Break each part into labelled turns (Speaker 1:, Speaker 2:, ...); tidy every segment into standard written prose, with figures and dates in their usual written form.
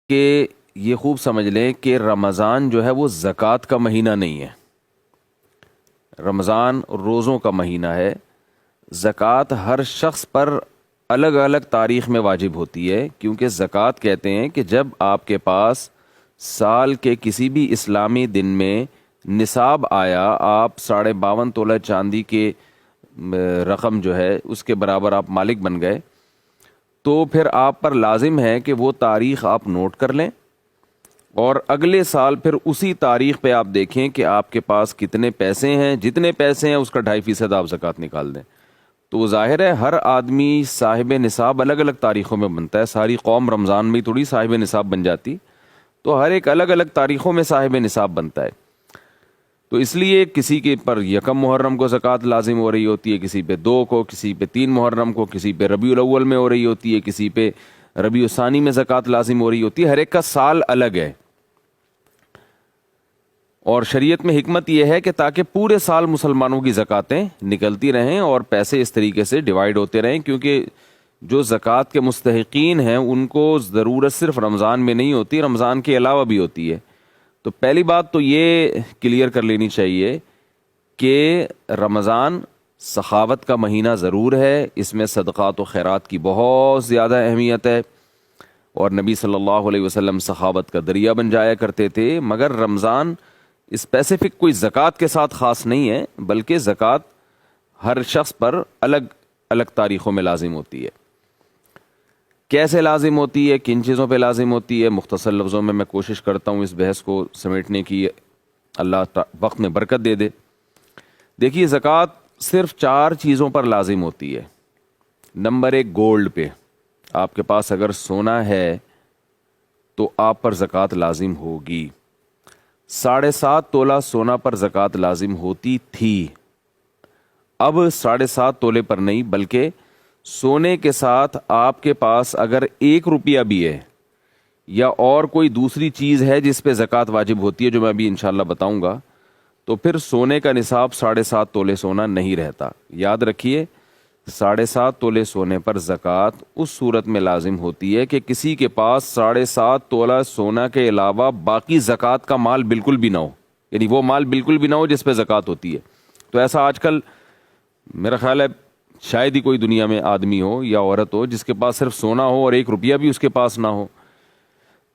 Speaker 1: کہ یہ خوب سمجھ لیں کہ رمضان جو ہے وہ زکوٰۃ کا مہینہ نہیں ہے، رمضان روزوں کا مہینہ ہے۔ زکوٰۃ ہر شخص پر الگ الگ تاریخ میں واجب ہوتی ہے، کیونکہ زکوٰۃ کہتے ہیں کہ جب آپ کے پاس سال کے کسی بھی اسلامی دن میں نصاب آیا، آپ 52.5 تولہ چاندی کے رقم جو ہے اس کے برابر آپ مالک بن گئے، تو پھر آپ پر لازم ہے کہ وہ تاریخ آپ نوٹ کر لیں، اور اگلے سال پھر اسی تاریخ پہ آپ دیکھیں کہ آپ کے پاس کتنے پیسے ہیں، جتنے پیسے ہیں اس کا 2.5% آپ زکوٰۃ نکال دیں۔ تو ظاہر ہے ہر آدمی صاحب نصاب الگ الگ تاریخوں میں بنتا ہے، ساری قوم رمضان میں تھوڑی صاحب نصاب بن جاتی، تو ہر ایک الگ الگ تاریخوں میں صاحب نصاب بنتا ہے۔ تو اس لیے کسی کے پر 1 محرم کو زکوٰۃ لازم ہو رہی ہوتی ہے، کسی پہ 2 کو، کسی پہ 3 محرم کو، کسی پہ ربیع الاول میں ہو رہی ہوتی ہے، کسی پہ ربیع الثانی میں زکوٰۃ لازم ہو رہی ہوتی ہے، ہر ایک کا سال الگ ہے۔ اور شریعت میں حکمت یہ ہے کہ تاکہ پورے سال مسلمانوں کی زکوٰتیں نکلتی رہیں اور پیسے اس طریقے سے ڈیوائیڈ ہوتے رہیں، کیونکہ جو زکوٰۃ کے مستحقین ہیں ان کو ضرورت صرف رمضان میں نہیں ہوتی، رمضان کے علاوہ بھی ہوتی ہے۔ تو پہلی بات تو یہ کلیئر کر لینی چاہیے کہ رمضان سخاوت کا مہینہ ضرور ہے، اس میں صدقات و خیرات کی بہت زیادہ اہمیت ہے، اور نبی صلی اللہ علیہ وسلم سخاوت کا دریا بن جایا کرتے تھے۔ مگر رمضان اسپیسیفک کوئی زکوٰۃ کے ساتھ خاص نہیں ہے، بلکہ زکوٰۃ ہر شخص پر الگ الگ تاریخوں میں لازم ہوتی ہے۔ کیسے لازم ہوتی ہے، کن چیزوں پہ لازم ہوتی ہے، مختصر لفظوں میں کوشش کرتا ہوں اس بحث کو سمیٹنے کی، اللہ وقت میں برکت دے دے۔ دیکھیے زکوٰۃ صرف 4 چیزوں پر لازم ہوتی ہے۔ نمبر 1 گولڈ پہ، آپ کے پاس اگر سونا ہے تو آپ پر زکوٰۃ لازم ہوگی۔ 7.5 تولہ سونا پر زکوٰۃ لازم ہوتی تھی، اب 7.5 تولے پر نہیں، بلکہ سونے کے ساتھ آپ کے پاس اگر 1 روپیہ بھی ہے یا اور کوئی دوسری چیز ہے جس پہ زکوٰۃ واجب ہوتی ہے، جو میں ابھی انشاءاللہ بتاؤں گا، تو پھر سونے کا نصاب 7.5 تولے سونا نہیں رہتا۔ یاد رکھیے 7.5 تولے سونے پر زکوٰۃ اس صورت میں لازم ہوتی ہے کہ کسی کے پاس 7.5 تولہ سونا کے علاوہ باقی زکوٰۃ کا مال بالکل بھی نہ ہو، یعنی وہ مال بالکل بھی نہ ہو جس پہ زکوٰۃ ہوتی ہے۔ تو ایسا آج کل میرا خیال ہے شاید ہی کوئی دنیا میں آدمی ہو یا عورت ہو جس کے پاس صرف سونا ہو اور 1 روپیہ بھی اس کے پاس نہ ہو۔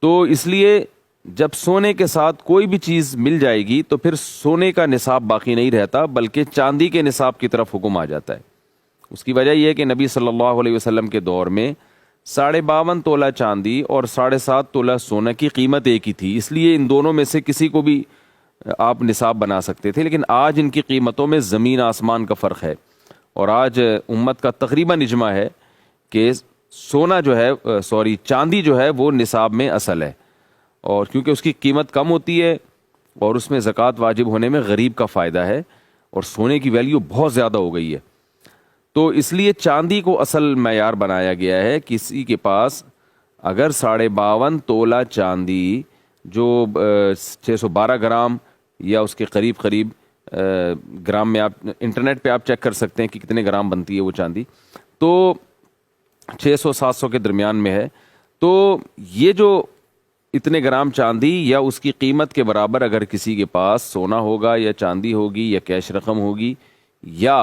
Speaker 1: تو اس لیے جب سونے کے ساتھ کوئی بھی چیز مل جائے گی تو پھر سونے کا نصاب باقی نہیں رہتا، بلکہ چاندی کے نصاب کی طرف حکم آ جاتا ہے۔ اس کی وجہ یہ ہے کہ نبی صلی اللہ علیہ وسلم کے دور میں 52.5 تولہ چاندی اور 7.5 تولہ سونا کی قیمت ایک ہی تھی، اس لیے ان دونوں میں سے کسی کو بھی آپ نصاب بنا سکتے تھے۔ لیکن آج ان کی قیمتوں میں زمین آسمان کا فرق ہے، اور آج امت کا تقریباً اجماع ہے کہ سونا جو ہے چاندی جو ہے وہ نصاب میں اصل ہے، اور کیونکہ اس کی قیمت کم ہوتی ہے اور اس میں زکوٰۃ واجب ہونے میں غریب کا فائدہ ہے، اور سونے کی ویلیو بہت زیادہ ہو گئی ہے، تو اس لیے چاندی کو اصل معیار بنایا گیا ہے۔ کسی کے پاس اگر 52.5 تولہ چاندی جو 612 گرام یا اس کے قریب قریب گرام میں، آپ انٹرنیٹ پہ آپ چیک کر سکتے ہیں کہ کتنے گرام بنتی ہے وہ چاندی، تو 600-700 کے درمیان میں ہے، تو یہ جو اتنے گرام چاندی یا اس کی قیمت کے برابر اگر کسی کے پاس سونا ہوگا یا چاندی ہوگی یا کیش رقم ہوگی یا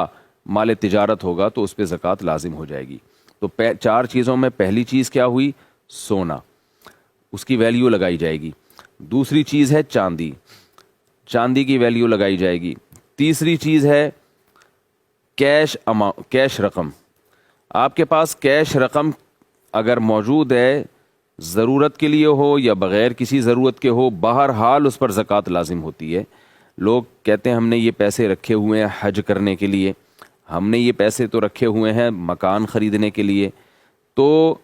Speaker 1: مال تجارت ہوگا تو اس پہ زکوٰۃ لازم ہو جائے گی۔ تو 4 چیزوں میں پہلی چیز کیا ہوئی؟ سونا، اس کی ویلیو لگائی جائے گی۔ دوسری چیز ہے چاندی، چاندی کی ویلیو لگائی جائے گی۔ تیسری چیز ہے کیش رقم، آپ کے پاس کیش رقم اگر موجود ہے، ضرورت کے لیے ہو یا بغیر کسی ضرورت کے ہو، بہرحال اس پر زکوٰۃ لازم ہوتی ہے۔ لوگ کہتے ہیں ہم نے یہ پیسے رکھے ہوئے ہیں حج کرنے کے لیے، ہم نے یہ پیسے تو رکھے ہوئے ہیں مکان خریدنے کے لیے، تو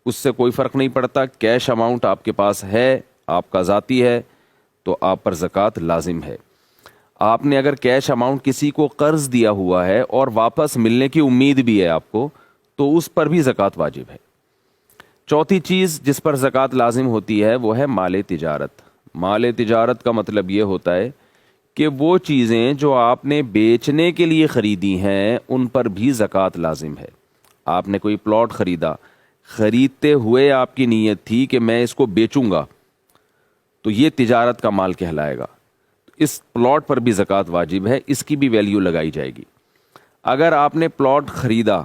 Speaker 1: اس سے کوئی فرق نہیں پڑتا۔ کیش اماؤنٹ آپ کے پاس ہے، آپ کا ذاتی ہے، تو آپ پر زکوٰۃ لازم ہے۔ آپ نے اگر کیش اماؤنٹ کسی کو قرض دیا ہوا ہے اور واپس ملنے کی امید بھی ہے آپ کو، تو اس پر بھی زکوٰۃ واجب ہے۔ چوتھی چیز جس پر زکوٰۃ لازم ہوتی ہے وہ ہے مال تجارت۔ مال تجارت کا مطلب یہ ہوتا ہے کہ وہ چیزیں جو آپ نے بیچنے کے لیے خریدی ہیں ان پر بھی زکوٰۃ لازم ہے۔ آپ نے کوئی پلاٹ خریدا، خریدتے ہوئے آپ کی نیت تھی کہ میں اس کو بیچوں گا تو یہ تجارت کا مال کہلائے گا. اس پلاٹ پر بھی زکوٰۃ واجب ہے, اس کی بھی ویلیو لگائی جائے گی. اگر آپ نے پلاٹ خریدا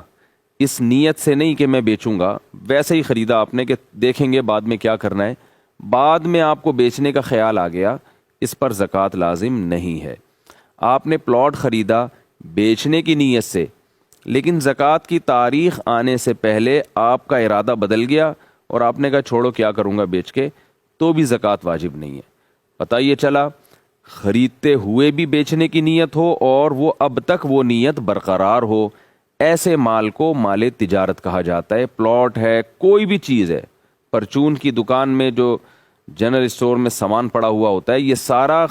Speaker 1: اس نیت سے نہیں کہ میں بیچوں گا, ویسے ہی خریدا آپ نے کہ دیکھیں گے بعد میں کیا کرنا ہے, بعد میں آپ کو بیچنے کا خیال آ گیا, اس پر زکوٰۃ لازم نہیں ہے. آپ نے پلاٹ خریدا بیچنے کی نیت سے, لیکن زکوٰۃ کی تاریخ آنے سے پہلے آپ کا ارادہ بدل گیا اور آپ نے کہا چھوڑو کیا کروں گا بیچ کے, تو بھی زکوٰۃ واجب نہیں ہے. پتہ یہ چلا خریدتے ہوئے بھی بیچنے کی نیت ہو اور وہ اب تک وہ نیت برقرار ہو, ایسے مال کو مال تجارت کہا جاتا ہے. پلاٹ ہے, کوئی بھی چیز ہے, پرچون کی دکان میں جو جنرل اسٹور میں سامان پڑا ہوا ہوتا ہے, یہ سارا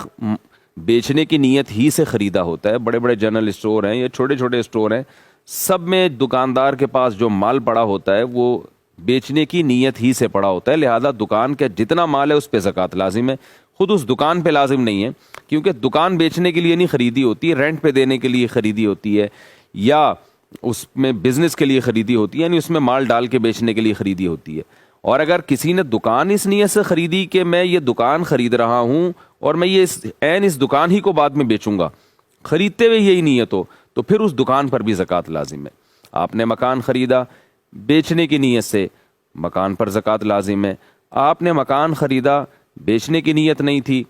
Speaker 1: بیچنے کی نیت ہی سے خریدا ہوتا ہے. بڑے بڑے جنرل اسٹور ہیں یا چھوٹے چھوٹے اسٹور ہیں, سب میں دکاندار کے پاس جو مال پڑا ہوتا ہے وہ بیچنے کی نیت ہی سے پڑا ہوتا ہے. لہذا دکان کا جتنا مال ہے اس پہ زکوٰۃ لازم ہے. خود اس دکان پہ لازم نہیں ہے, کیونکہ دکان بیچنے کے لیے نہیں خریدی ہوتی, رینٹ پہ دینے کے لیے خریدی ہوتی ہے یا اس میں بزنس کے لیے خریدی ہوتی ہے, یعنی اس میں مال ڈال کے بیچنے کے لیے خریدی ہوتی ہے. اور اگر کسی نے دکان اس نیت سے خریدی کہ میں یہ دکان خرید رہا ہوں اور میں یہ اس دکان ہی کو بعد میں بیچوں گا, خریدتے ہوئے یہی نیت ہو, تو پھر اس دکان پر بھی زکوٰۃ لازم ہے. آپ نے مکان خریدا بیچنے کی نیت سے, مکان پر زکوٰۃ لازم ہے. آپ نے مکان خریدا بیچنے کی نیت نہیں تھی,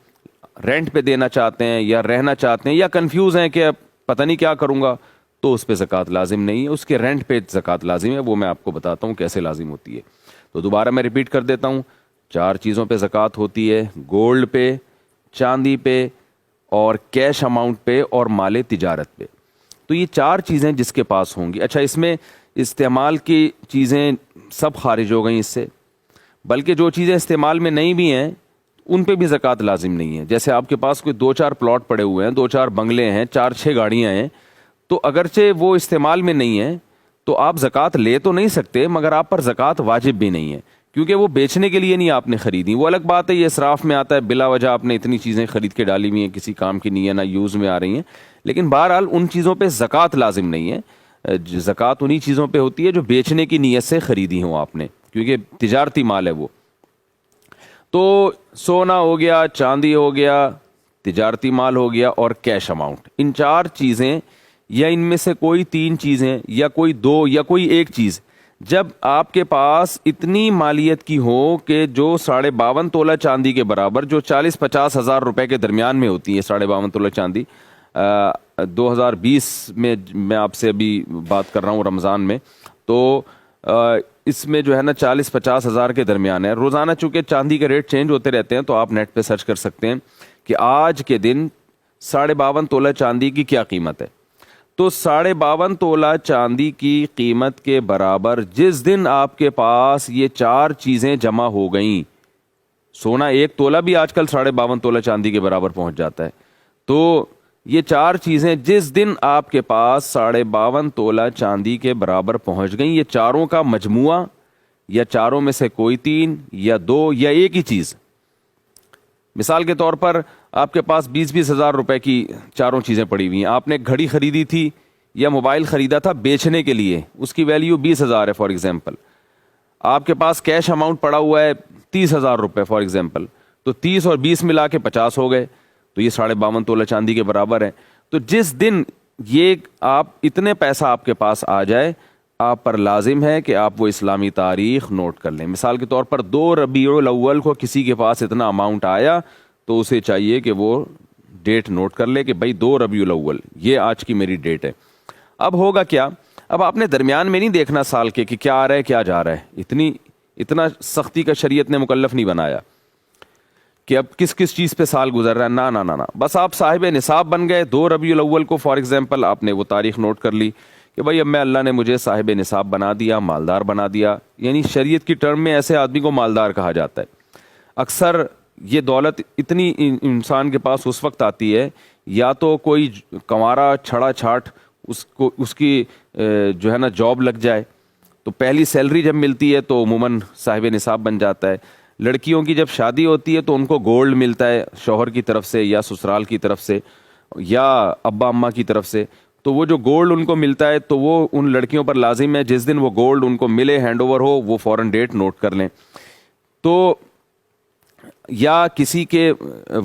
Speaker 1: رینٹ پہ دینا چاہتے ہیں یا رہنا چاہتے ہیں یا کنفیوز ہیں کہ پتہ نہیں کیا کروں گا, تو اس پہ زکوٰۃ لازم نہیں ہے. اس کے رینٹ پہ زکوٰۃ لازم ہے, وہ میں آپ کو بتاتا ہوں کیسے لازم ہوتی ہے. تو دوبارہ میں ریپیٹ کر دیتا ہوں, 4 چیزوں پہ زکوٰۃ ہوتی ہے: گولڈ پہ, چاندی پہ, اور کیش اماؤنٹ پہ, اور مال تجارت پہ. تو یہ 4 چیزیں جس کے پاس ہوں گی. اچھا, اس میں استعمال کی چیزیں سب خارج ہو گئیں اس سے, بلکہ جو چیزیں استعمال میں نہیں بھی ہیں ان پہ بھی زکوٰۃ لازم نہیں ہے. جیسے آپ کے پاس کوئی 2-4 پلاٹ پڑے ہوئے ہیں, 2-4 بنگلے ہیں, 4-6 گاڑیاں ہیں, تو اگرچہ وہ استعمال میں نہیں ہیں تو آپ زکوٰۃ لے تو نہیں سکتے, مگر آپ پر زکوٰۃ واجب بھی نہیں ہے, کیونکہ وہ بیچنے کے لیے نہیں آپ نے خریدی. وہ الگ بات ہے, یہ اسراف میں آتا ہے, بلا وجہ آپ نے اتنی چیزیں خرید کے ڈالی ہوئی ہیں, کسی کام کی نہیں ہے, نہ یوز میں آ رہی ہیں. لیکن بہرحال ان چیزوں پہ زکوٰۃ لازم نہیں ہے. زکوٰۃ انہی چیزوں پہ ہوتی ہے جو بیچنے کی نیت سے خریدی ہوں آپ نے, کیونکہ تجارتی مال ہے وہ. تو سونا ہو گیا, چاندی ہو گیا, تجارتی مال ہو گیا, اور کیش اماؤنٹ. ان 4 چیزیں یا ان میں سے کوئی 3 چیزیں یا کوئی 2 یا کوئی 1 چیز جب آپ کے پاس اتنی مالیت کی ہو کہ جو 52.5 تولہ چاندی کے برابر, جو 40-50 ہزار روپے کے درمیان میں ہوتی ہے 52.5 تولہ چاندی, 2020 میں آپ سے ابھی بات کر رہا ہوں رمضان میں, تو اس میں جو ہے نا 40-50 ہزار کے درمیان ہے. روزانہ چونکہ چاندی کے ریٹ چینج ہوتے رہتے ہیں تو آپ نیٹ پہ سرچ کر سکتے ہیں کہ آج کے دن 52.5 تولہ چاندی کی کیا قیمت ہے. تو 52.5 تولہ چاندی کی قیمت کے برابر جس دن آپ کے پاس یہ 4 چیزیں جمع ہو گئیں, سونا 1 تولہ بھی آج کل 52.5 تولہ چاندی کے برابر پہنچ جاتا ہے, تو یہ 4 چیزیں جس دن آپ کے پاس 52.5 تولہ چاندی کے برابر پہنچ گئیں, یہ چاروں کا مجموعہ یا چاروں میں سے کوئی 3 یا 2 یا ایک ہی چیز. مثال کے طور پر آپ کے پاس 20-20 ہزار روپے کی چاروں چیزیں پڑی ہوئی ہیں. آپ نے گھڑی خریدی تھی یا موبائل خریدا تھا بیچنے کے لیے, اس کی ویلیو 20,000 ہے فار ایگزامپل. آپ کے پاس کیش اماؤنٹ پڑا ہوا ہے 30,000 روپے فار ایگزامپل, تو 30 اور 20 ملا کے 50 ہو گئے, تو یہ 52.5 تولہ چاندی کے برابر ہے. تو جس دن یہ آپ اتنے پیسہ آپ کے پاس آ جائے, آپ پر لازم ہے کہ آپ وہ اسلامی تاریخ نوٹ کر لیں. مثال کے طور پر 2 ربیع الاول کو کسی کے پاس اتنا اماؤنٹ آیا تو اسے چاہیے کہ وہ ڈیٹ نوٹ کر لے کہ بھائی 2 ربیع الاول یہ آج کی میری ڈیٹ ہے. اب ہوگا کیا, اب آپ نے درمیان میں نہیں دیکھنا سال کے کہ کیا آ رہا ہے کیا جا رہا ہے. اتنا سختی کا شریعت نے مکلف نہیں بنایا کہ اب کس کس چیز پہ سال گزر رہا ہے, نہ. بس آپ صاحب نصاب بن گئے 2 ربیع الاول کو فار ایگزامپل, آپ نے وہ تاریخ نوٹ کر لی کہ بھائی اب میں اللہ نے مجھے صاحب نصاب بنا دیا, مالدار بنا دیا. یعنی شریعت کی ٹرم میں ایسے آدمی کو مالدار کہا جاتا ہے. اکثر یہ دولت اتنی انسان کے پاس اس وقت آتی ہے یا تو کوئی کنوارا چھڑا چھاٹ اس کی جو ہے نا جاب لگ جائے, تو پہلی سیلری جب ملتی ہے تو عموماً صاحب نصاب بن جاتا ہے. لڑکیوں کی جب شادی ہوتی ہے تو ان کو گولڈ ملتا ہے شوہر کی طرف سے یا سسرال کی طرف سے یا ابا اماں کی طرف سے, تو وہ جو گولڈ ان کو ملتا ہے تو وہ ان لڑکیوں پر لازم ہے جس دن وہ گولڈ ان کو ملے, ہینڈ اوور ہو, وہ فوراً ڈیٹ نوٹ کر لیں. تو یا کسی کے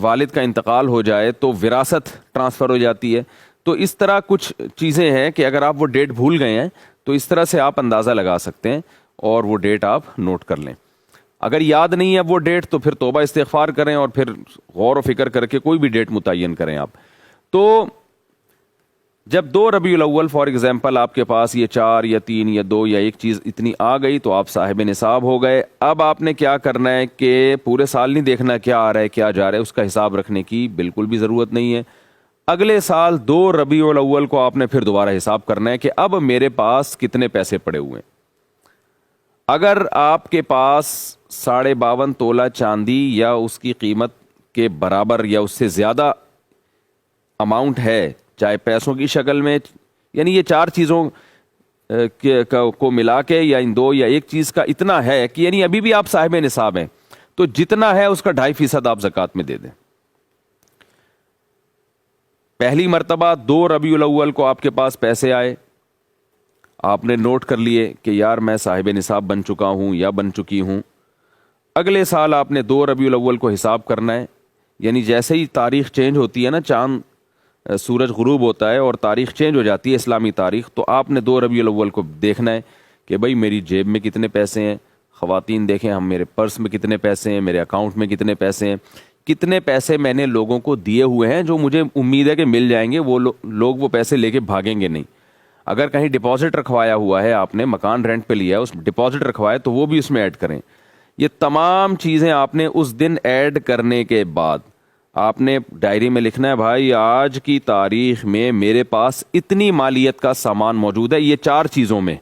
Speaker 1: والد کا انتقال ہو جائے تو وراثت ٹرانسفر ہو جاتی ہے. تو اس طرح کچھ چیزیں ہیں کہ اگر آپ وہ ڈیٹ بھول گئے ہیں تو اس طرح سے آپ اندازہ لگا سکتے ہیں اور وہ ڈیٹ آپ نوٹ کر لیں. اگر یاد نہیں ہے وہ ڈیٹ تو پھر توبہ استغفار کریں اور پھر غور و فکر کر کے کوئی بھی ڈیٹ متعین کریں آپ. تو جب 2 ربیع الاول فار ایگزامپل آپ کے پاس یہ 4 یا 3 یا 2 یا ایک چیز اتنی آ گئی تو آپ صاحب نصاب ہو گئے. اب آپ نے کیا کرنا ہے کہ پورے سال نہیں دیکھنا کیا آ رہا ہے کیا جا رہا ہے, اس کا حساب رکھنے کی بالکل بھی ضرورت نہیں ہے. اگلے سال 2 ربیع الاول کو آپ نے پھر دوبارہ حساب کرنا ہے کہ اب میرے پاس کتنے پیسے پڑے ہوئے ہیں. اگر آپ کے پاس 52.5 تولہ چاندی یا اس کی قیمت کے برابر یا اس سے زیادہ اماؤنٹ ہے, چاہے پیسوں کی شکل میں, یعنی یہ 4 چیزوں کو ملا کے یا ان 2 یا ایک چیز کا اتنا ہے کہ یعنی ابھی بھی آپ صاحب نصاب ہیں, تو جتنا ہے اس کا 2.5% آپ زکوٰۃ میں دے دیں. پہلی مرتبہ 2 ربیع الاول کو آپ کے پاس پیسے آئے, آپ نے نوٹ کر لیے کہ یار میں صاحب نصاب بن چکا ہوں یا بن چکی ہوں. اگلے سال آپ نے 2 ربیع الاول کو حساب کرنا ہے, یعنی جیسے ہی تاریخ چینج ہوتی ہے نا, چاند سورج غروب ہوتا ہے اور تاریخ چینج ہو جاتی ہے اسلامی تاریخ, تو آپ نے 2 ربیع الاول کو دیکھنا ہے کہ بھئی میری جیب میں کتنے پیسے ہیں. خواتین دیکھیں ہم, میرے پرس میں کتنے پیسے ہیں, میرے اکاؤنٹ میں کتنے پیسے ہیں, کتنے پیسے میں نے لوگوں کو دیے ہوئے ہیں جو مجھے امید ہے کہ مل جائیں گے, وہ لوگ وہ پیسے لے کے بھاگیں گے نہیں. اگر کہیں ڈپازٹ رکھوایا ہوا ہے, آپ نے مکان رینٹ پہ لیا ہے, اس ڈپازٹ رکھوایا تو وہ بھی اس میں ایڈ کریں. یہ تمام چیزیں آپ نے اس دن ایڈ کرنے کے بعد آپ نے ڈائری میں لکھنا ہے بھائی آج کی تاریخ میں میرے پاس اتنی مالیت کا سامان موجود ہے. یہ 4 چیزوں میں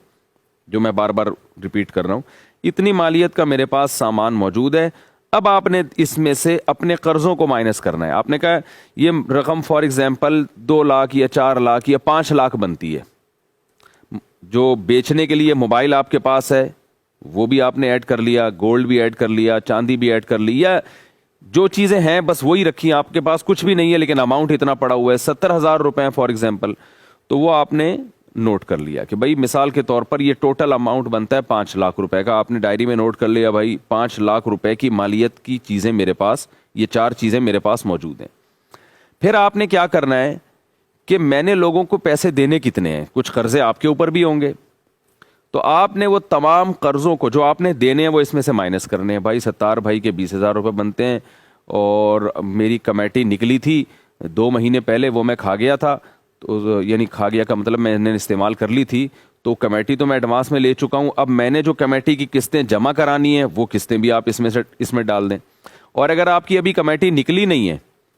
Speaker 1: جو میں بار بار ریپیٹ کر رہا ہوں, اتنی مالیت کا میرے پاس سامان موجود ہے. اب آپ نے اس میں سے اپنے قرضوں کو مائنس کرنا ہے. آپ نے کہا یہ رقم فار ایگزامپل 2 لاکھ یا 4 لاکھ یا 5 لاکھ بنتی ہے. جو بیچنے کے لیے موبائل آپ کے پاس ہے وہ بھی آپ نے ایڈ کر لیا, گولڈ بھی ایڈ کر لیا, چاندی بھی ایڈ کر لی, یا جو چیزیں ہیں بس وہی رکھی. آپ کے پاس کچھ بھی نہیں ہے لیکن اماؤنٹ اتنا پڑا ہوا ہے 70,000 روپے فار ایگزامپل, تو وہ آپ نے نوٹ کر لیا کہ بھائی مثال کے طور پر یہ ٹوٹل اماؤنٹ بنتا ہے 5 لاکھ روپے کا. آپ نے ڈائری میں نوٹ کر لیا بھائی 5 لاکھ روپے کی مالیت کی چیزیں میرے پاس, یہ 4 چیزیں میرے پاس موجود ہیں. پھر آپ نے کیا کرنا ہے کہ میں نے لوگوں کو پیسے دینے کتنے ہیں, کچھ قرضے آپ کے اوپر بھی ہوں گے, تو آپ نے وہ تمام قرضوں کو جو آپ نے دینے ہیں وہ اس میں سے مائنس کرنے ہیں. بھائی 70 بھائی کے 20,000 روپے بنتے ہیں اور میری کمیٹی نکلی تھی 2 مہینے پہلے, وہ میں کھا گیا تھا, تو یعنی کھا گیا کا مطلب میں نے استعمال کر لی تھی, تو کمیٹی تو میں ایڈوانس میں لے چکا ہوں. اب میں نے جو کمیٹی کی قسطیں جمع کرانی ہیں وہ قسطیں بھی آپ اس میں ڈال دیں. اور اگر آپ کی ابھی کمیٹی نکلی نہیں ہے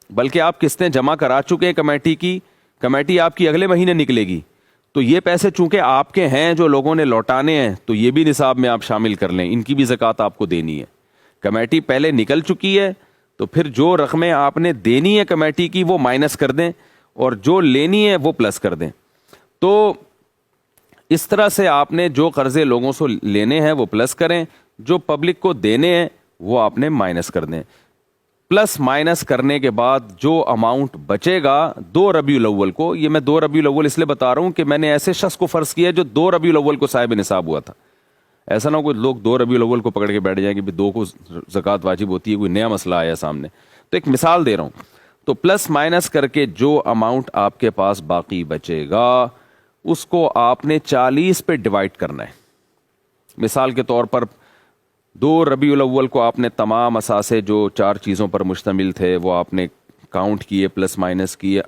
Speaker 1: بلکہ آپ قسطیں جمع کرا چکے ہیں کمیٹی کی, کمیٹی آپ کی اگلے مہینے نکلے گی, تو یہ پیسے چونکہ آپ کے ہیں جو لوگوں نے لوٹانے ہیں تو یہ بھی نصاب میں آپ شامل کر لیں, ان کی بھی زکوٰۃ آپ کو دینی ہے. کمیٹی پہلے نکل چکی ہے تو پھر جو رقمیں آپ نے دینی ہے کمیٹی کی وہ مائنس کر دیں اور جو لینی ہے وہ پلس کر دیں. تو اس طرح سے آپ نے جو قرضے لوگوں سے لینے ہیں وہ پلس کریں, جو پبلک کو دینے ہیں وہ آپ نے مائنس کر دیں. پلس مائنس کرنے کے بعد جو اماؤنٹ بچے گا 2 ربیع الاول کو, یہ میں 2 ربیع الاول اس لیے بتا رہا ہوں کہ میں نے ایسے شخص کو فرض کیا جو 2 ربیع الاول کو صاحب نصاب ہوا تھا. ایسا نہ ہو کوئی لوگ 2 ربیع الاول کو پکڑ کے بیٹھ جائیں کہ 2 کو زکوٰۃ واجب ہوتی ہے, کوئی نیا مسئلہ آیا سامنے. تو ایک مثال دے رہا ہوں. تو پلس مائنس کر کے جو اماؤنٹ آپ کے پاس باقی بچے گا اس کو آپ نے 40 پہ ڈیوائڈ کرنا ہے. مثال کے طور پر 2 ربیع الاول کو آپ نے تمام اثاثے جو 4 چیزوں پر مشتمل تھے وہ آپ نے کاؤنٹ کیے, پلس مائنس کیے.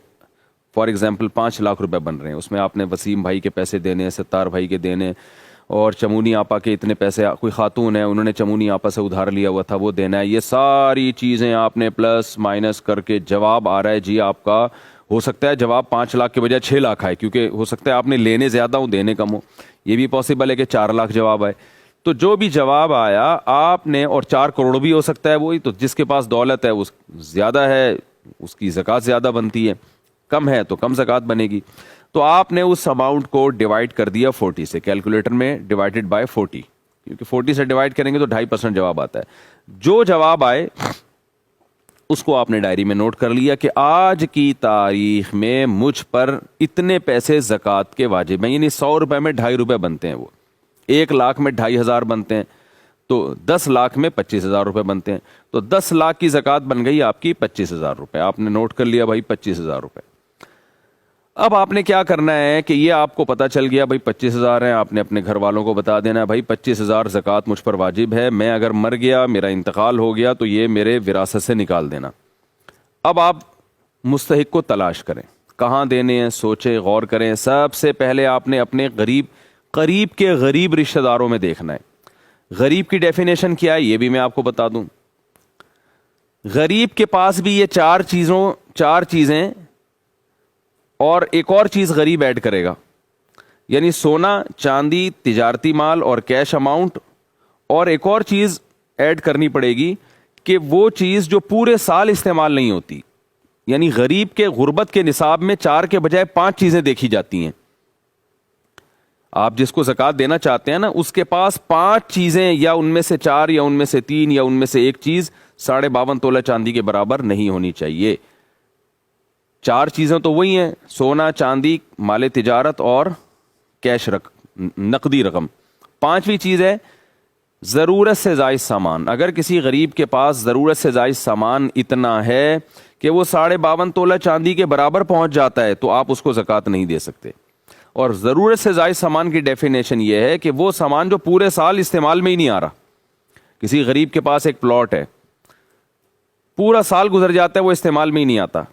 Speaker 1: فار ایگزامپل 5 لاکھ روپے بن رہے ہیں, اس میں آپ نے وسیم بھائی کے پیسے دینے, 70 بھائی کے دینے, اور چمونی آپا کے اتنے پیسے, کوئی خاتون ہے انہوں نے چمونی آپا سے ادھار لیا ہوا تھا وہ دینا ہے. یہ ساری چیزیں آپ نے پلس مائنس کر کے جواب آ رہا ہے جی آپ کا, ہو سکتا ہے جواب 5 لاکھ کے بجائے 6 لاکھ آئے, کیونکہ ہو سکتا ہے آپ نے لینے زیادہ ہوں دینے کم ہو. یہ بھی پاسبل ہے کہ 4 لاکھ جواب آئے. تو جو بھی جواب آیا آپ نے, اور 4 کروڑ بھی ہو سکتا ہے وہی, تو جس کے پاس دولت ہے وہ زیادہ ہے اس کی زکوٰۃ زیادہ بنتی ہے, کم ہے تو کم زکوٰۃ بنے گی. تو آپ نے اس اماؤنٹ کو ڈیوائڈ کر دیا 40 سے, کیلکولیٹر میں ڈیوائڈڈ بائی 40, کیونکہ 40 سے ڈیوائڈ کریں گے تو 2.5% جواب آتا ہے. جو جواب آئے اس کو آپ نے ڈائری میں نوٹ کر لیا کہ آج کی تاریخ میں مجھ پر اتنے پیسے زکوٰۃ کے واجب ہیں، یعنی 100 روپے میں 2.5 روپے بنتے ہیں، وہ 1 لاکھ میں 2.5 بنتے ہیں، تو 10 لاکھ میں 25,000 روپے بنتے ہیں، تو 10 لاکھ کی زکوٰۃ بن گئی آپ کی 25,000 روپے. آپ نے نوٹ کر لیا بھائی 25,000 روپے. اب آپ نے کیا کرنا ہے کہ یہ آپ کو پتا چل گیا بھائی 25,000 ہیں، آپ نے اپنے گھر والوں کو بتا دینا ہے بھائی 25,000 زکوٰۃ مجھ پر واجب ہے، میں اگر مر گیا، میرا انتقال ہو گیا تو یہ میرے وراثت سے نکال دینا. اب آپ مستحق کو تلاش کریں، کہاں دینے ہیں، سوچیں، غور کریں. سب سے پہلے آپ نے اپنے قریب کے غریب رشتہ داروں میں دیکھنا ہے. غریب کی ڈیفینیشن کیا ہے یہ بھی میں آپ کو بتا دوں. غریب کے پاس بھی یہ چار چیزیں اور ایک اور چیز غریب ایڈ کرے گا، یعنی سونا، چاندی، تجارتی مال اور کیش اماؤنٹ، اور ایک اور چیز ایڈ کرنی پڑے گی کہ وہ چیز جو پورے سال استعمال نہیں ہوتی. یعنی غریب کے غربت کے نصاب میں 4 کے بجائے 5 چیزیں دیکھی جاتی ہیں. آپ جس کو زکوٰۃ دینا چاہتے ہیں نا، اس کے پاس 5 چیزیں، یا ان میں سے 4 یا ان میں سے 3 یا ان میں سے ایک چیز 52.5 تولہ چاندی کے برابر نہیں ہونی چاہیے. 4 چیزیں تو وہی ہیں، سونا، چاندی، مال تجارت اور کیش نقدی رقم. 5ویں چیز ہے ضرورت سے زائد سامان. اگر کسی غریب کے پاس ضرورت سے زائد سامان اتنا ہے کہ وہ 52.5 تولہ چاندی کے برابر پہنچ جاتا ہے تو آپ اس کو زکوٰۃ نہیں دے سکتے. اور ضرورت سے زائد سامان کی ڈیفینیشن یہ ہے کہ وہ سامان جو پورے سال استعمال میں ہی نہیں آ رہا. کسی غریب کے پاس ایک پلاٹ ہے، پورا سال گزر جاتا ہے، وہ استعمال میں ہی نہیں آتا،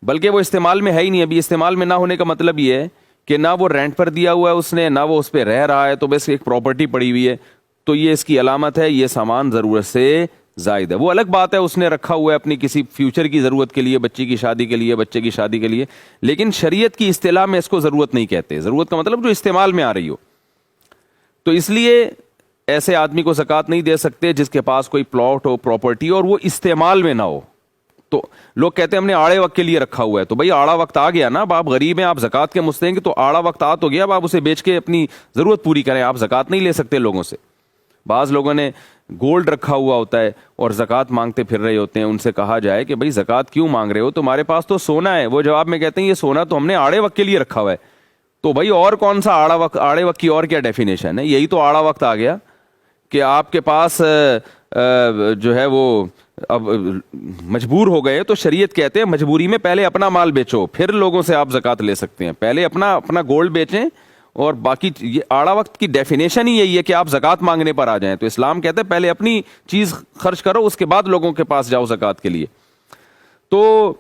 Speaker 1: بلکہ وہ استعمال میں ہے ہی نہیں. ابھی استعمال میں نہ ہونے کا مطلب یہ ہے کہ نہ وہ رینٹ پر دیا ہوا ہے اس نے، نہ وہ اس پہ رہ رہا ہے، تو بس ایک پراپرٹی پڑی ہوئی ہے. تو یہ اس کی علامت ہے یہ سامان ضرورت سے زائد ہے. وہ الگ بات ہے اس نے رکھا ہوا ہے اپنی کسی فیوچر کی ضرورت کے لیے، بچی کی شادی کے لیے، بچے کی شادی کے لیے، لیکن شریعت کی اصطلاح میں اس کو ضرورت نہیں کہتے. ضرورت کا مطلب جو استعمال میں آ رہی ہو. تو اس لیے ایسے آدمی کو زکوٰۃ نہیں دے سکتے جس کے پاس کوئی پلاٹ ہو، پراپرٹی، اور وہ استعمال میں نہ ہو. تو لوگ کہتے ہیں ہم نے آڑے وقت کے لیے رکھا ہوا ہے. تو بھائی آڑا وقت آ گیا نا، اب آپ غریب ہیں، آپ زکوٰۃ کے مستحق ہیں، تو آڑا وقت آ تو گیا، اب آپ اسے بیچ کے اپنی ضرورت پوری کریں. آپ زکوٰۃ نہیں لے سکتے لوگوں سے. بعض لوگوں نے گولڈ رکھا ہوا ہوتا ہے اور زکوٰۃ مانگتے پھر رہے ہوتے ہیں. ان سے کہا جائے کہ بھائی زکوٰۃ کیوں مانگ رہے ہو، تمہارے پاس تو سونا ہے. وہ جواب میں کہتے ہیں یہ سونا تو ہم نے آڑے وقت کے لیے رکھا ہوا ہے. تو بھائی اور کون سا آڑے وقت کی اور کیا ڈیفینیشن ہے؟ یہی تو آڑا وقت آ گیا کہ آپ کے پاس جو ہے وہ اب مجبور ہو گئے. تو شریعت کہتے ہیں مجبوری میں پہلے اپنا مال بیچو، پھر لوگوں سے آپ زکوٰۃ لے سکتے ہیں. پہلے اپنا گولڈ بیچیں، اور باقی یہ آڑا وقت کی ڈیفینیشن ہی یہی ہے کہ آپ زکوٰۃ مانگنے پر آ جائیں. تو اسلام کہتے ہیں پہلے اپنی چیز خرچ کرو، اس کے بعد لوگوں کے پاس جاؤ زکوٰۃ کے لیے. تو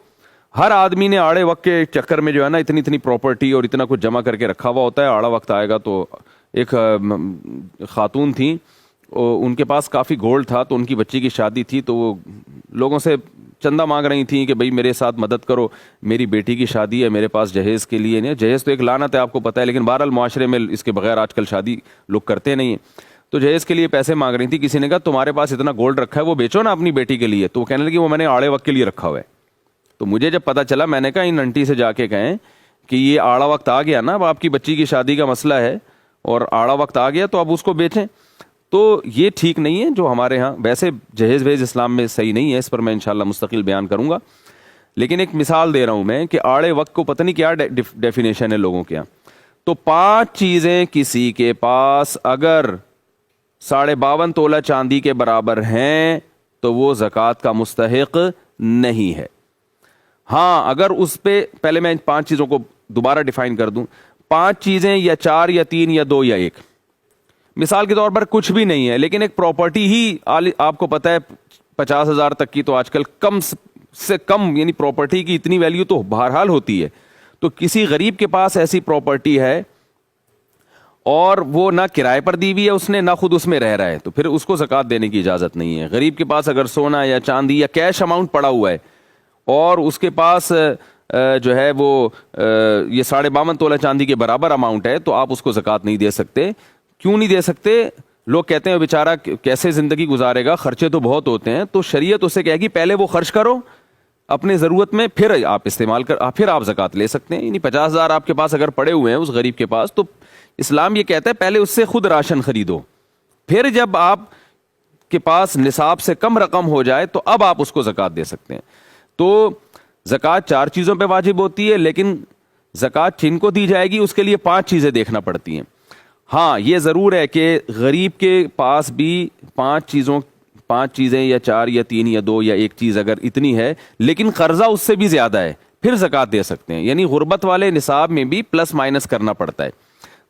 Speaker 1: ہر آدمی نے آڑے وقت کے چکر میں جو ہے نا اتنی پراپرٹی اور اتنا کچھ جمع کر کے رکھا ہوا ہوتا ہے. آڑا وقت آئے گا تو ایک خاتون تھیں، ان کے پاس کافی گولڈ تھا، تو ان کی بچی کی شادی تھی، تو وہ لوگوں سے چندہ مانگ رہی تھیں کہ بھائی میرے ساتھ مدد کرو، میری بیٹی کی شادی ہے، میرے پاس جہیز کے لیے نہیں. جہیز تو ایک لعنت ہے آپ کو پتہ ہے، لیکن بہرحال معاشرے میں اس کے بغیر آج کل شادی لوگ کرتے نہیں ہیں. تو جہیز کے لیے پیسے مانگ رہی تھی. کسی نے کہا تمہارے پاس اتنا گولڈ رکھا ہے وہ بیچو نا اپنی بیٹی کے لیے. تو وہ کہنے لگی وہ میں نے آڑے وقت کے لیے رکھا ہوا ہے. تو مجھے جب پتا چلا میں نے کہا ان انٹی سے جا کے کہیں کہ یہ آڑا وقت آ گیا نا، اب آپ کی بچی کی شادی کا مسئلہ ہے اور آڑا وقت آ گیا تو اب اس کو بیچیں. تو یہ ٹھیک نہیں ہے جو ہمارے ہاں. ویسے جہیز ویز اسلام میں صحیح نہیں ہے، اس پر میں انشاءاللہ مستقل بیان کروں گا، لیکن ایک مثال دے رہا ہوں میں کہ آڑے وقت کو پتہ نہیں کیا ڈیفینیشن ہے لوگوں کے یہاں. تو 5 چیزیں کسی کے پاس اگر 52.5 تولہ چاندی کے برابر ہیں تو وہ زکوٰۃ کا مستحق نہیں ہے. ہاں اگر اس پہ، پہلے میں 5 چیزوں کو دوبارہ ڈیفائن کر دوں. 5 چیزیں یا 4 یا 3 یا 2 یا 1. مثال کے طور پر کچھ بھی نہیں ہے لیکن ایک پراپرٹی ہی آپ کو پتہ ہے 50,000 تک کی، تو آج کل کم سے کم یعنی پراپرٹی کی اتنی ویلیو تو بہرحال ہوتی ہے. تو کسی غریب کے پاس ایسی پراپرٹی ہے اور وہ نہ کرائے پر دی ہوئی ہے اس نے، نہ خود اس میں رہ رہا ہے، تو پھر اس کو زکوٰۃ دینے کی اجازت نہیں ہے. غریب کے پاس اگر سونا یا چاندی یا کیش اماؤنٹ پڑا ہوا ہے اور اس کے پاس جو ہے وہ یہ 52.5 تولہ چاندی کے برابر اماؤنٹ ہے، تو آپ اس کو زکوٰۃ نہیں دے سکتے. کیوں نہیں دے سکتے؟ لوگ کہتے ہیں بیچارہ کیسے زندگی گزارے گا، خرچے تو بہت ہوتے ہیں. تو شریعت اسے کہے گی پہلے وہ خرچ کرو اپنے ضرورت میں، پھر آپ استعمال پھر آپ زکوٰۃ لے سکتے ہیں. یعنی 50,000 آپ کے پاس اگر پڑے ہوئے ہیں اس غریب کے پاس، تو اسلام یہ کہتا ہے پہلے اس سے خود راشن خریدو، پھر جب آپ کے پاس نصاب سے کم رقم ہو جائے تو اب آپ اس کو زکوٰۃ دے سکتے ہیں. تو زکوٰۃ 4 چیزوں پہ واجب ہوتی ہے، لیکن زکوٰۃ جن کو دی جائے گی اس کے لیے 5 چیزیں دیکھنا پڑتی ہیں. ہاں یہ ضرور ہے کہ غریب کے پاس بھی 5 چیزیں یا 4 یا 3 یا 2 یا 1 چیز اگر اتنی ہے، لیکن قرضہ اس سے بھی زیادہ ہے، پھر زکوٰۃ دے سکتے ہیں. یعنی غربت والے نصاب میں بھی پلس مائنس کرنا پڑتا ہے.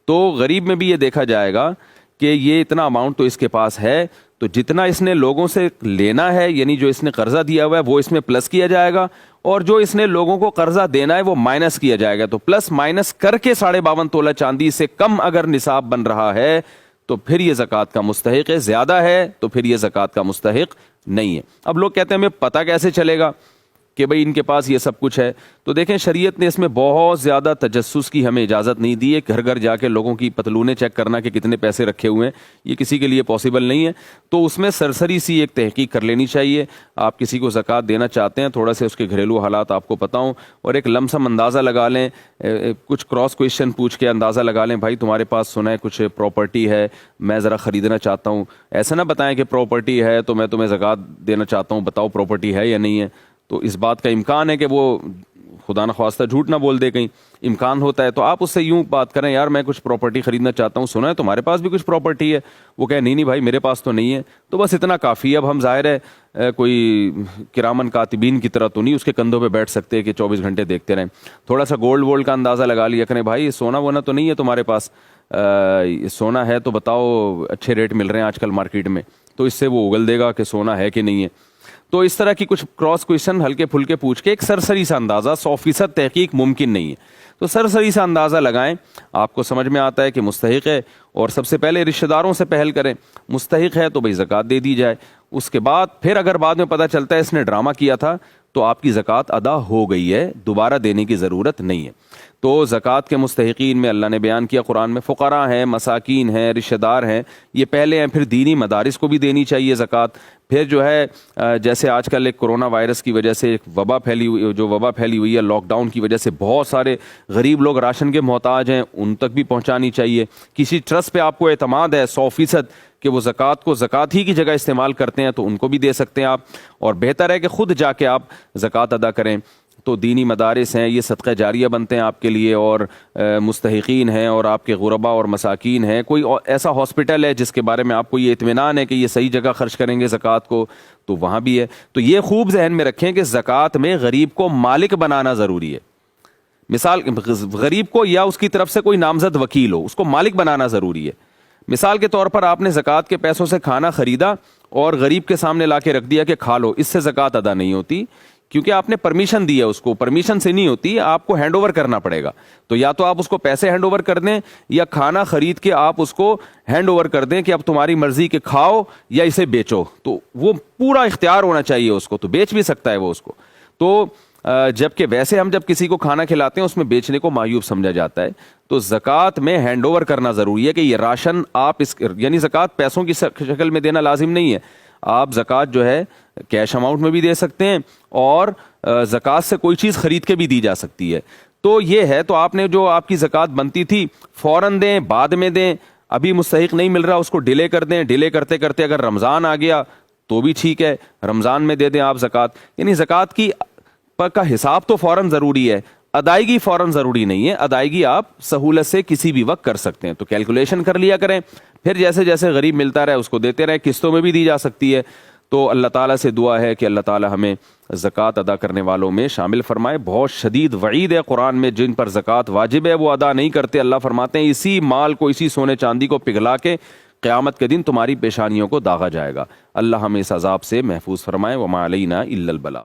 Speaker 1: تو غریب میں بھی یہ دیکھا جائے گا کہ یہ اتنا اماؤنٹ تو اس کے پاس ہے، تو جتنا اس نے لوگوں سے لینا ہے، یعنی جو اس نے قرضہ دیا ہوا ہے وہ اس میں پلس کیا جائے گا، اور جو اس نے لوگوں کو قرضہ دینا ہے وہ مائنس کیا جائے گا. تو پلس مائنس کر کے 52.5 تولہ چاندی سے کم اگر نصاب بن رہا ہے تو پھر یہ زکوٰۃ کا مستحق ہے. زیادہ ہے تو پھر یہ زکوٰۃ کا مستحق نہیں ہے. اب لوگ کہتے ہیں ہمیں پتہ کیسے چلے گا کہ بھئی ان کے پاس یہ سب کچھ ہے؟ تو دیکھیں شریعت نے اس میں بہت زیادہ تجسس کی ہمیں اجازت نہیں دی ہے. گھر گھر جا کے لوگوں کی پتلونیں چیک کرنا کہ کتنے پیسے رکھے ہوئے ہیں، یہ کسی کے لیے پاسبل نہیں ہے. تو اس میں سرسری سی ایک تحقیق کر لینی چاہیے. آپ کسی کو زکوٰۃ دینا چاہتے ہیں، تھوڑا سے اس کے گھریلو حالات آپ کو پتہ ہوں، اور ایک لمسم اندازہ لگا لیں، کچھ کراس کویشچن پوچھ کے اندازہ لگا لیں. بھائی تمہارے پاس سنا ہے کچھ پراپرٹی ہے، میں ذرا خریدنا چاہتا ہوں. ایسا نہ بتائیں کہ پراپرٹی ہے تو میں تمہیں زکوٰۃ دینا چاہتا ہوں، بتاؤ پراپرٹی ہے یا نہیں ہے. تو اس بات کا امکان ہے کہ وہ خدا نخواستہ جھوٹ نہ بول دے، کہیں امکان ہوتا ہے. تو آپ اس سے یوں بات کریں، یار میں کچھ پراپرٹی خریدنا چاہتا ہوں، سنا ہے تمہارے پاس بھی کچھ پراپرٹی ہے؟ وہ کہے نہیں بھائی میرے پاس تو نہیں ہے. تو بس اتنا کافی ہے. اب ہم ظاہر ہے کوئی کرامن کاتبین کی طرح تو نہیں اس کے کندھوں پہ بیٹھ سکتے کہ 24 گھنٹے دیکھتے رہیں. تھوڑا سا گولڈ وولڈ کا اندازہ لگا لیا کریں، بھائی سونا وونا تو نہیں ہے تمہارے پاس؟ سونا ہے تو بتاؤ، اچھے ریٹ مل رہے ہیں آج کل مارکیٹ میں. تو اس سے وہ اگل دے گا کہ سونا ہے کہ نہیں ہے. تو اس طرح کی کچھ کراس کویشچن ہلکے پھلکے پوچھ کے ایک سرسری سا اندازہ، 100% تحقیق ممکن نہیں ہے، تو سرسری سا اندازہ لگائیں. آپ کو سمجھ میں آتا ہے کہ مستحق ہے، اور سب سے پہلے رشتہ داروں سے پہل کریں. مستحق ہے تو بھئی زکوٰۃ دے دی جائے. اس کے بعد پھر اگر بعد میں پتہ چلتا ہے اس نے ڈرامہ کیا تھا تو آپ کی زکوٰۃ ادا ہو گئی ہے، دوبارہ دینے کی ضرورت نہیں ہے. تو زکوٰۃ کے مستحقین میں اللہ نے بیان کیا قرآن میں، فقراء ہیں، مساکین ہیں، رشتہ دار ہیں، یہ پہلے ہیں. پھر دینی مدارس کو بھی دینی چاہیے زکوٰۃ. پھر جو ہے جیسے آج کل ایک کرونا وائرس کی وجہ سے ایک وبا پھیلی ہوئی ہے، لاک ڈاؤن کی وجہ سے بہت سارے غریب لوگ راشن کے محتاج ہیں، ان تک بھی پہنچانی چاہیے. کسی ٹرسٹ پہ آپ کو اعتماد ہے 100% کہ وہ زکوٰۃ کو زکوٰۃ ہی کی جگہ استعمال کرتے ہیں تو ان کو بھی دے سکتے ہیں آپ. اور بہتر ہے کہ خود جا کے آپ زکوٰۃ ادا کریں. تو دینی مدارس ہیں، یہ صدقہ جاریہ بنتے ہیں آپ کے لیے، اور مستحقین ہیں، اور آپ کے غربا اور مساکین ہیں. کوئی ایسا ہاسپٹل ہے جس کے بارے میں آپ کو یہ اطمینان ہے کہ یہ صحیح جگہ خرچ کریں گے زکوٰۃ کو، تو وہاں بھی ہے. تو یہ خوب ذہن میں رکھیں کہ زکوٰۃ میں غریب کو مالک بنانا ضروری ہے. مثال غریب کو یا اس کی طرف سے کوئی نامزد وکیل ہو، اس کو مالک بنانا ضروری ہے. مثال کے طور پر آپ نے زکوٰۃ کے پیسوں سے کھانا خریدا اور غریب کے سامنے لا کے رکھ دیا کہ کھا لو، اس سے زکوٰۃ ادا نہیں ہوتی، کیونکہ آپ نے پرمیشن دی ہے. اس کو پرمیشن سے نہیں ہوتی، آپ کو ہینڈ اوور کرنا پڑے گا. تو یا تو آپ اس کو پیسے ہینڈ اوور کر دیں، یا کھانا خرید کے آپ اس کو ہینڈ اوور کر دیں کہ اب تمہاری مرضی کہ کھاؤ یا اسے بیچو. تو وہ پورا اختیار ہونا چاہیے اس کو، تو بیچ بھی سکتا ہے وہ اس کو. تو جبکہ ویسے ہم جب کسی کو کھانا کھلاتے ہیں اس میں بیچنے کو معیوب سمجھا جاتا ہے. تو زکوٰۃ میں ہینڈ اوور کرنا ضروری ہے کہ یہ راشن آپ یعنی زکوٰۃ پیسوں کی شکل میں دینا لازم نہیں ہے. آپ زکوٰۃ جو ہے کیش اماؤنٹ میں بھی دے سکتے ہیں، اور زکوٰۃ سے کوئی چیز خرید کے بھی دی جا سکتی ہے. تو یہ ہے، تو آپ نے جو آپ کی زکوٰۃ بنتی تھی فوراً دیں، بعد میں دیں. ابھی مستحق نہیں مل رہا اس کو ڈیلے کر دیں. ڈیلے کرتے کرتے اگر رمضان آ گیا تو بھی ٹھیک ہے، رمضان میں دے دیں آپ زکوٰۃ. یعنی زکوٰۃ کی کا حساب تو فوراً ضروری ہے، ادائیگی فوراً ضروری نہیں ہے. ادائیگی آپ سہولت سے کسی بھی وقت کر سکتے ہیں. تو کیلکولیشن کر لیا کریں، پھر جیسے جیسے غریب ملتا رہے اس کو دیتے رہیں. قسطوں میں بھی دی جا سکتی ہے. تو اللہ تعالیٰ سے دعا ہے کہ اللہ تعالیٰ ہمیں زکوٰۃ ادا کرنے والوں میں شامل فرمائے. بہت شدید وعید ہے قرآن میں جن پر زکوٰۃ واجب ہے وہ ادا نہیں کرتے. اللہ فرماتے ہیں اسی مال کو، اسی سونے چاندی کو پگھلا کے قیامت کے دن تمہاری پیشانیوں کو داغا جائے گا. اللہ ہمیں اس عذاب سے محفوظ فرمائے. وما علینا الا البلاغ.